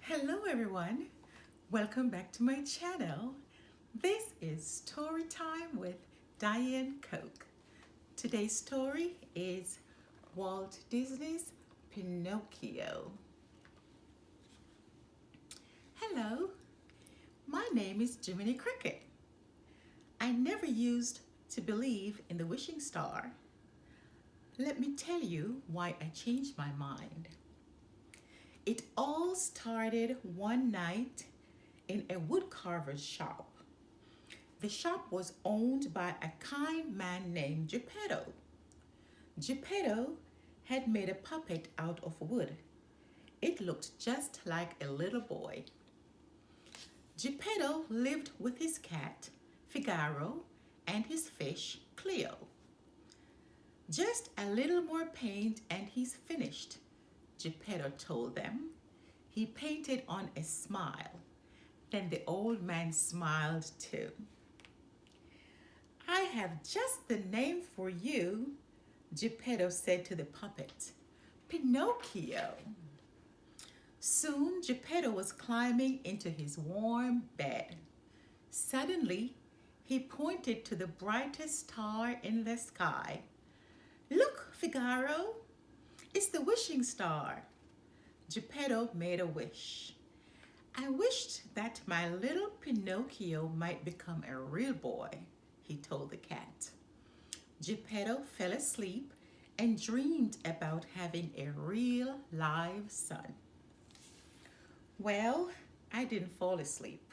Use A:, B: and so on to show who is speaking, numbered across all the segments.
A: Hello everyone, welcome back to my channel. This is Story Time with Diane Coke. Today's story is Walt Disney's Pinocchio. Hello, my name is Jiminy Cricket. I never used to believe in the wishing star. Let me tell you why I changed my mind. It all started one night in a woodcarver's shop. The shop was owned by a kind man named Geppetto. Geppetto had made a puppet out of wood. It looked just like a little boy. Geppetto lived with his cat, Figaro, and his fish, Cleo. Just a little more paint and he's finished, Geppetto told them. He painted on a smile. Then the old man smiled too. I have just the name for you, Geppetto said to the puppet. Pinocchio. Soon Geppetto was climbing into his warm bed. Suddenly, he pointed to the brightest star in the sky. Look, Figaro, it's the wishing star. Geppetto made a wish. I wished that my little Pinocchio might become a real boy, he told the cat. Geppetto fell asleep and dreamed about having a real live son. Well, I didn't fall asleep.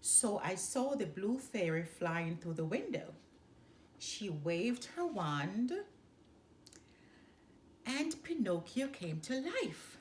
A: So I saw the blue fairy flying through the window. She waved her wand and Pinocchio came to life.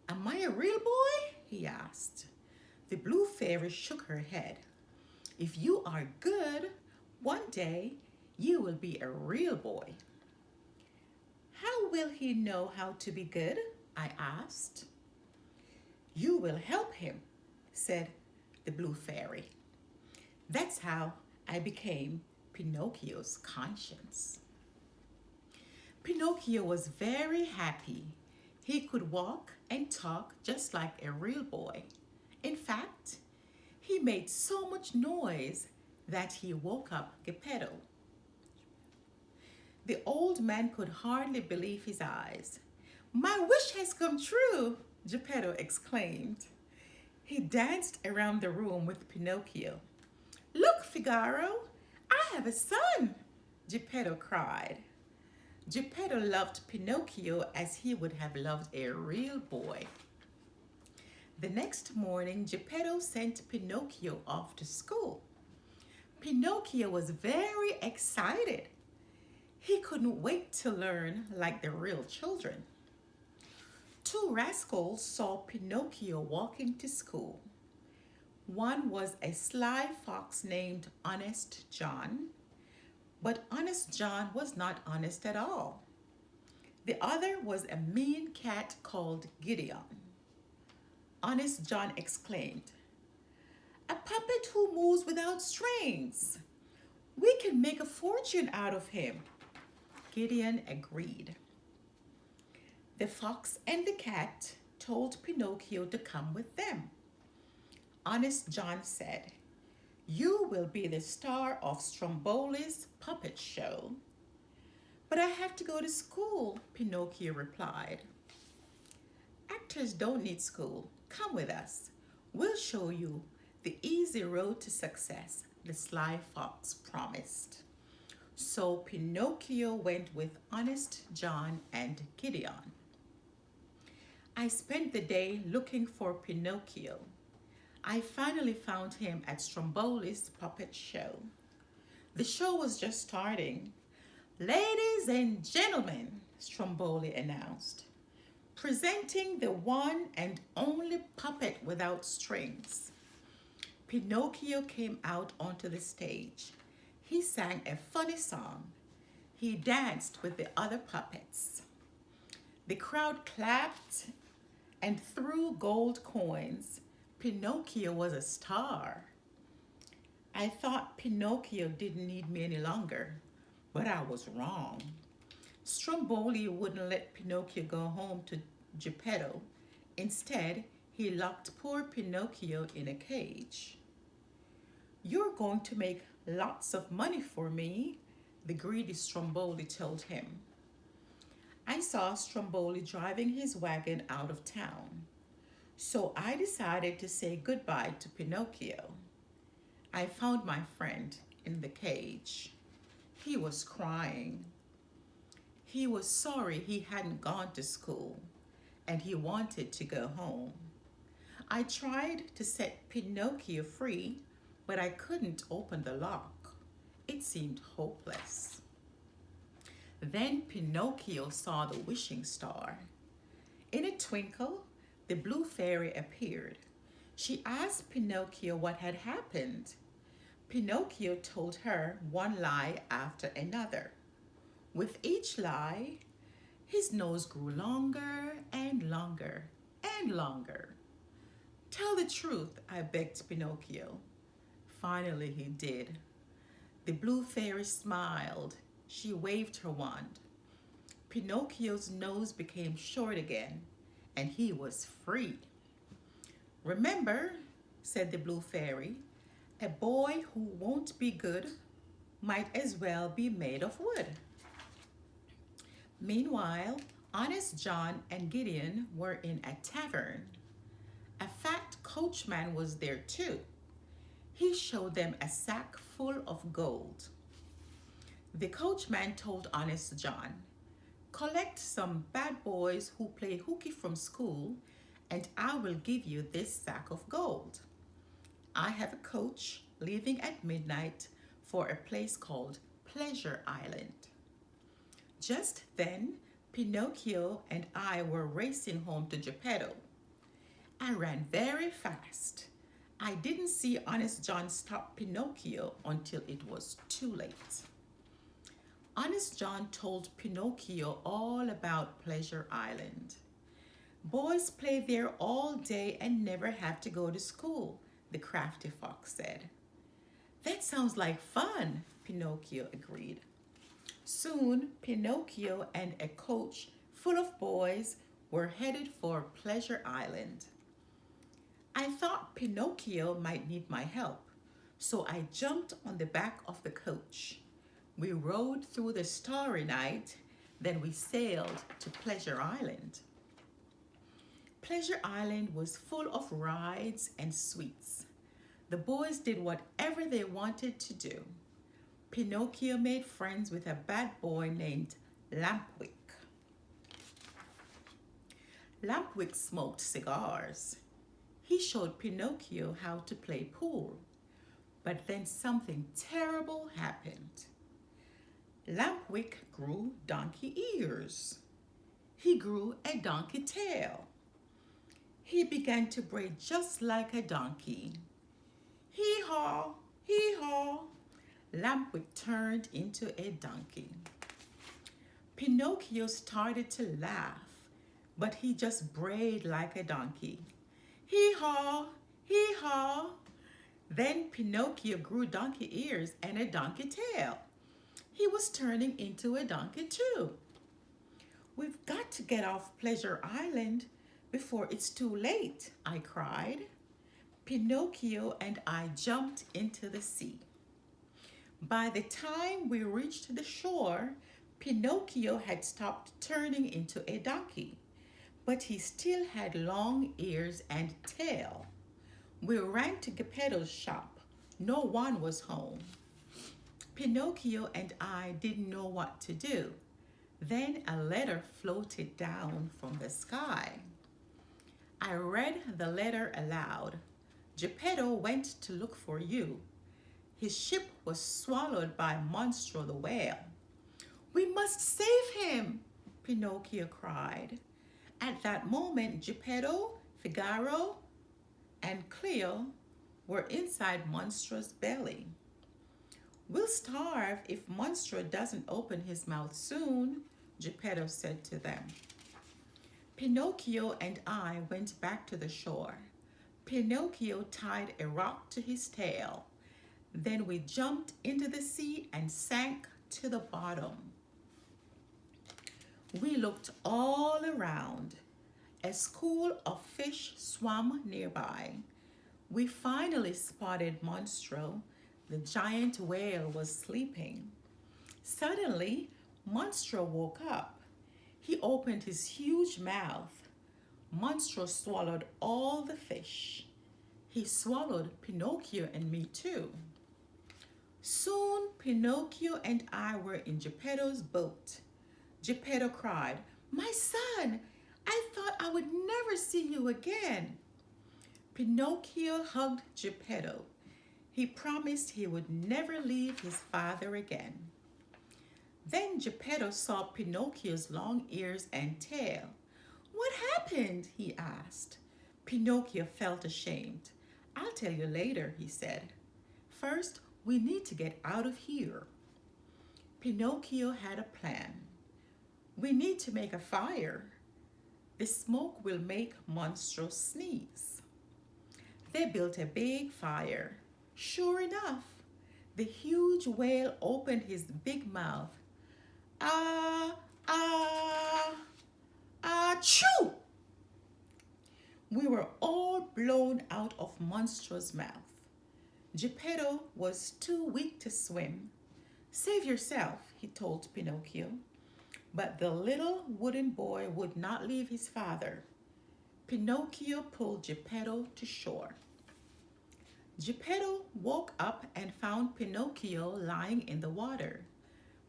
A: Am I a real boy? He asked. The blue fairy shook her head. If you are good, one day you will be a real boy. How will he know how to be good? I asked. You will help him, said the blue fairy. That's how I became Pinocchio's conscience. Pinocchio was very happy. He could walk and talk just like a real boy. In fact, he made so much noise that he woke up Geppetto. The old man could hardly believe his eyes. My wish has come true, Geppetto exclaimed. He danced around the room with Pinocchio. Look, Figaro, I have a son, Geppetto cried. Geppetto loved Pinocchio as he would have loved a real boy. The next morning, Geppetto sent Pinocchio off to school. Pinocchio was very excited. He couldn't wait to learn like the real children. Two rascals saw Pinocchio walking to school. One was a sly fox named Honest John, but Honest John was not honest at all. The other was a mean cat called Gideon. Honest John exclaimed, a puppet who moves without strings. We can make a fortune out of him. Gideon agreed. The fox and the cat told Pinocchio to come with them. Honest John said, you will be the star of Stromboli's puppet show. But I have to go to school, Pinocchio replied. Actors don't need school. Come with us. We'll show you the easy road to success, the sly fox promised. So Pinocchio went with Honest John and Gideon. I spent the day looking for Pinocchio. I finally found him at Stromboli's puppet show. The show was just starting. Ladies and gentlemen, Stromboli announced, presenting the one and only puppet without strings. Pinocchio came out onto the stage. He sang a funny song. He danced with the other puppets. The crowd clapped and threw gold coins. Pinocchio was a star. I thought Pinocchio didn't need me any longer, but I was wrong. Stromboli wouldn't let Pinocchio go home to Geppetto Instead, he locked poor Pinocchio in a cage. You're going to make lots of money for me, the greedy Stromboli told him. I saw Stromboli driving his wagon out of town, so I decided to say goodbye to Pinocchio. I found my friend in the cage. He was crying. He was sorry he hadn't gone to school and he wanted to go home. I tried to set Pinocchio free, but I couldn't open the lock. It seemed hopeless. Then Pinocchio saw the wishing star. In a twinkle, the blue fairy appeared. She asked Pinocchio what had happened. Pinocchio told her one lie after another. With each lie, his nose grew longer and longer and longer. Tell the truth, I begged Pinocchio. Finally, he did. The blue fairy smiled. She waved her wand. Pinocchio's nose became short again, and he was free. Remember, said the blue fairy, a boy who won't be good might as well be made of wood. Meanwhile, Honest John and Gideon were in a tavern. A fat coachman was there too. He showed them a sack full of gold. The coachman told Honest John, collect some bad boys who play hooky from school, and I will give you this sack of gold. I have a coach leaving at midnight for a place called Pleasure Island. Just then, Pinocchio and I were racing home to Geppetto. I ran very fast. I didn't see Honest John stop Pinocchio until it was too late. Honest John told Pinocchio all about Pleasure Island. Boys play there all day and never have to go to school, the crafty fox said. That sounds like fun, Pinocchio agreed. Soon, Pinocchio and a coach full of boys were headed for Pleasure Island. I thought Pinocchio might need my help, so I jumped on the back of the coach. We rode through the starry night, then we sailed to Pleasure Island. Pleasure Island was full of rides and sweets. The boys did whatever they wanted to do. Pinocchio made friends with a bad boy named Lampwick. Lampwick smoked cigars. He showed Pinocchio how to play pool. But then something terrible happened. Lampwick grew donkey ears. He grew a donkey tail. He began to bray just like a donkey. Hee-haw, hee-haw. Lampwick turned into a donkey. Pinocchio started to laugh, but he just brayed like a donkey. Hee-haw, hee-haw. Then Pinocchio grew donkey ears and a donkey tail. He was turning into a donkey too. We've got to get off Pleasure Island before it's too late, I cried. Pinocchio and I jumped into the sea. By the time we reached the shore, Pinocchio had stopped turning into a donkey, but he still had long ears and tail. We ran to Geppetto's shop. No one was home. Pinocchio and I didn't know what to do. Then a letter floated down from the sky. I read the letter aloud. Geppetto went to look for you. His ship was swallowed by Monstro the whale. We must save him, Pinocchio cried. At that moment, Geppetto, Figaro, and Cleo were inside Monstro's belly. We'll starve if Monstro doesn't open his mouth soon, Geppetto said to them. Pinocchio and I went back to the shore. Pinocchio tied a rock to his tail. Then we jumped into the sea and sank to the bottom. We looked all around. A school of fish swam nearby. We finally spotted Monstro. The giant whale was sleeping. Suddenly, Monstro woke up. He opened his huge mouth. Monstro swallowed all the fish. He swallowed Pinocchio and me too. Soon, Pinocchio and I were in Geppetto's boat. Geppetto cried, "My son, I thought I would never see you again." Pinocchio hugged Geppetto. He promised he would never leave his father again. Then Geppetto saw Pinocchio's long ears and tail. "What happened?" he asked. Pinocchio felt ashamed. "I'll tell you later," he said. "First, we need to get out of here." Pinocchio had a plan. "We need to make a fire. The smoke will make Monstro sneeze." They built a big fire. Sure enough, the huge whale opened his big mouth. Ah, ah, ah, achoo! We were all blown out of Monstro's mouth. Geppetto was too weak to swim. "Save yourself," he told Pinocchio. But the little wooden boy would not leave his father. Pinocchio pulled Geppetto to shore. Geppetto woke up and found Pinocchio lying in the water.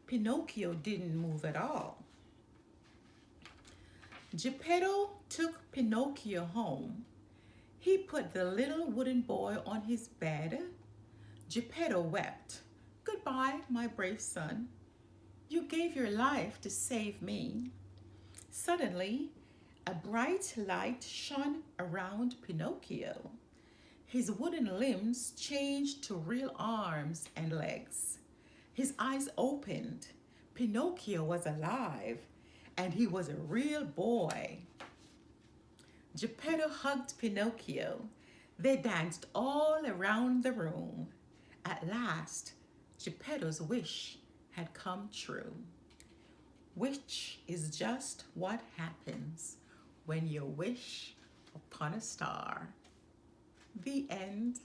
A: Pinocchio didn't move at all. Geppetto took Pinocchio home. He put the little wooden boy on his bed. Geppetto wept. "Goodbye, my brave son. You gave your life to save me." Suddenly, a bright light shone around Pinocchio. His wooden limbs changed to real arms and legs. His eyes opened. Pinocchio was alive, and he was a real boy. Geppetto hugged Pinocchio. They danced all around the room. At last, Geppetto's wish had come true, which is just what happens when you wish upon a star. The end.